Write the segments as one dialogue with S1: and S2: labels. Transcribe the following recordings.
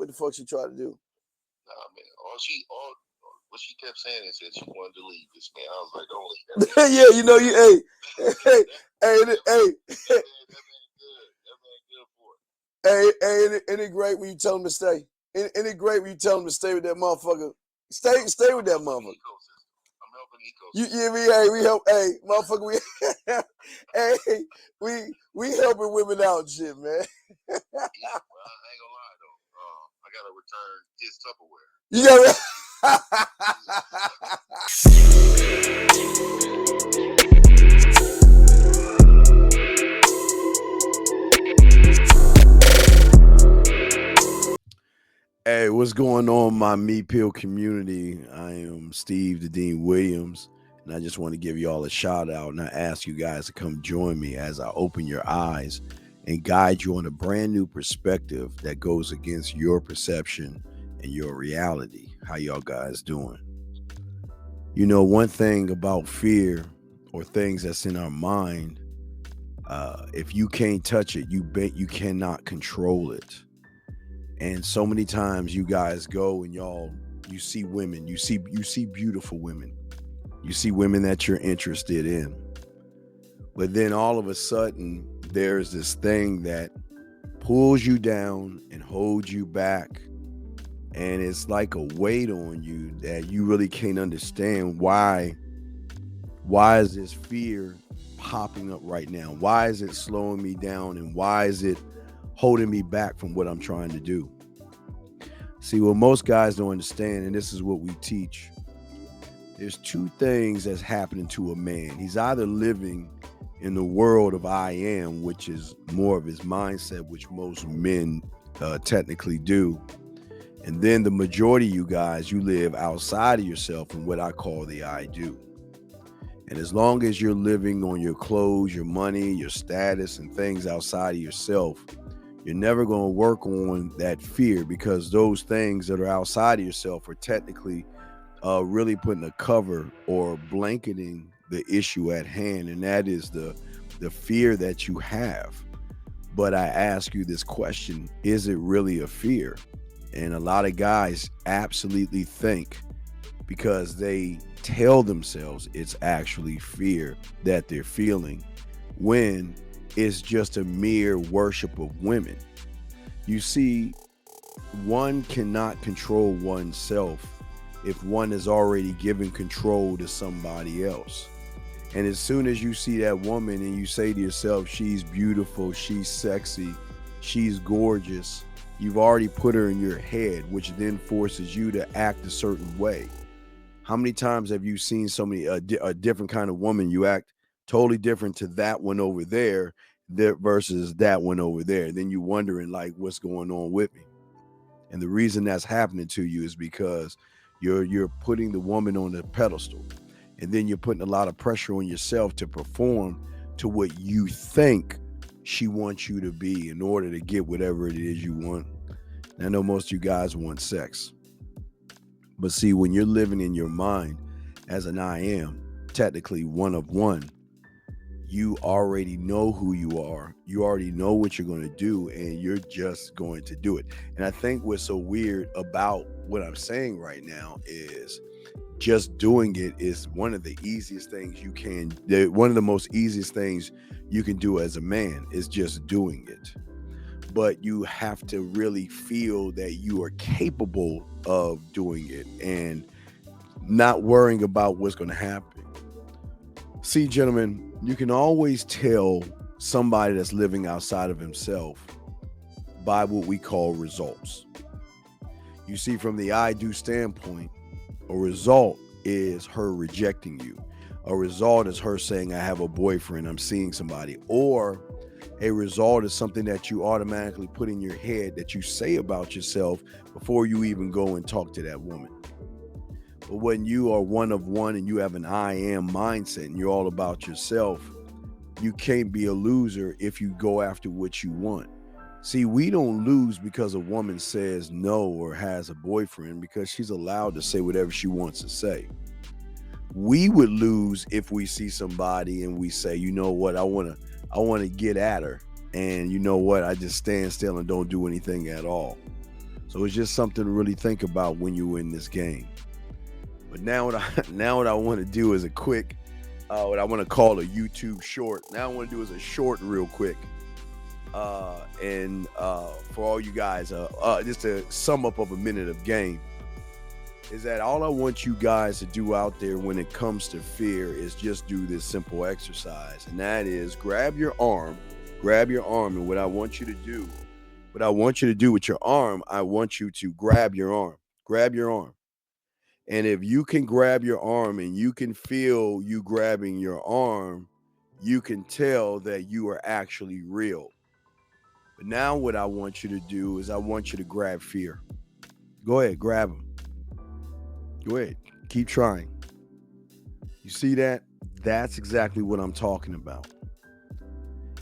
S1: the fuck she tried to do?
S2: Nah, man. All what she kept saying is that she wanted to leave this man. I was like, don't leave that man.
S1: Yeah, you know you. Hey, hey, hey,
S2: That man good. That man good for it.
S1: hey. Ain't it great when you tell him to stay? Ain't it great when you tell him to stay with that motherfucker? Stay with that motherfucker.
S2: I'm helping
S1: You,
S2: ecosystem.
S1: yeah, we help. Hey, motherfucker, hey, we helping women out, and shit, man.
S2: Yeah, well, I ain't gonna lie though. I gotta return his Tupperware.
S1: You got. Hey, what's going on, my Me Pill community? I am Steve the Dean Williams, and I just want to give you all a shout out and I ask you guys to come join me as I open your eyes and guide you on a brand new perspective that goes against your perception and your reality. How y'all guys doing? You know, one thing about fear or things that's in our mind, if you can't touch it, you bet you cannot control it. And so many times you guys go and you see women, you see beautiful women, you see women that you're interested in, but then all of a sudden there's this thing that pulls you down and holds you back, and it's like a weight on you that you really can't understand why is this fear popping up right now? Why is it slowing me down, and why is it holding me back from what I'm trying to do? See, what most guys don't understand, and this is what we teach, there's two things that's happening to a man. He's either living in the world of I am, which is more of his mindset, which most men technically do. And then the majority of you guys, you live outside of yourself in what I call the I do. And as long as you're living on your clothes, your money, your status, and things outside of yourself, you're never going to work on that fear, because those things that are outside of yourself are technically really putting a cover or blanketing the issue at hand, and that is the fear that you have. But I ask you this question, is it really a fear? And a lot of guys absolutely think, because they tell themselves it's actually fear that they're feeling, when it's just a mere worship of women. You see, one cannot control oneself if one is already giving control to somebody else. And as soon as you see that woman and you say to yourself, she's beautiful, she's sexy, she's gorgeous, you've already put her in your head, which then forces you to act a certain way. How many times have you seen somebody, a different kind of woman, you act totally different to that one over there versus that one over there? Then you wondering, like, what's going on with me? And the reason that's happening to you is because you're putting the woman on the pedestal, and then you're putting a lot of pressure on yourself to perform to what you think she wants you to be in order to get whatever it is you want. And I know most of you guys want sex, but see, when you're living in your mind as an I am, technically one of one, you already know who you are. You already know what you're going to do, and you're just going to do it. And I think what's so weird about what I'm saying right now is just doing it is one of the easiest things you can, one of the most easiest things you can do as a man is just doing it. But you have to really feel that you are capable of doing it and not worrying about what's going to happen. See, gentlemen, you can always tell somebody that's living outside of himself by what we call results. You see, from the I do standpoint, a result is her rejecting you. A result is her saying, I have a boyfriend, I'm seeing somebody. Or a result is something that you automatically put in your head that you say about yourself before you even go and talk to that woman. But when you are one of one and you have an I am mindset and you're all about yourself, you can't be a loser if you go after what you want. See, we don't lose because a woman says no or has a boyfriend, because she's allowed to say whatever she wants to say. We would lose if we see somebody and we say, you know what, I want to get at her, and you know what, I just stand still and don't do anything at all. So it's just something to really think about when you win this game. But now what I want to do is a quick, what I want to call a YouTube short. Now I want to do is a short real quick. And for all you guys, just a sum up of a minute of game, is that all I want you guys to do out there when it comes to fear is just do this simple exercise. And that is grab your arm. And what I want you to do with your arm, I want you to grab your arm. And if you can grab your arm and you can feel you grabbing your arm, you can tell that you are actually real. But now what I want you to do is I want you to grab fear. Go ahead, grab them. Go ahead, keep trying. You see that? That's exactly what I'm talking about.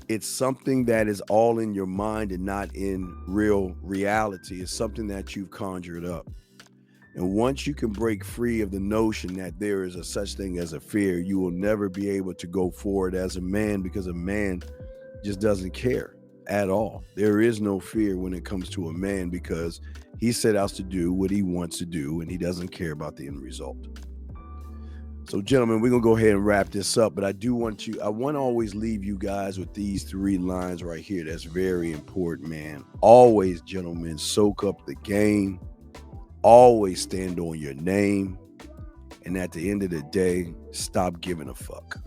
S1: It's something that is all in your mind and not in real reality. It's something that you've conjured up. And once you can break free of the notion that there is a such thing as a fear, you will never be able to go forward as a man, because a man just doesn't care at all. There is no fear when it comes to a man, because he set out to do what he wants to do and he doesn't care about the end result. So gentlemen, we're going to go ahead and wrap this up, but I want to always leave you guys with these 3 lines right here. That's very important, man. Always, gentlemen, soak up the game. Always stand on your name. And at the end of the day, stop giving a fuck.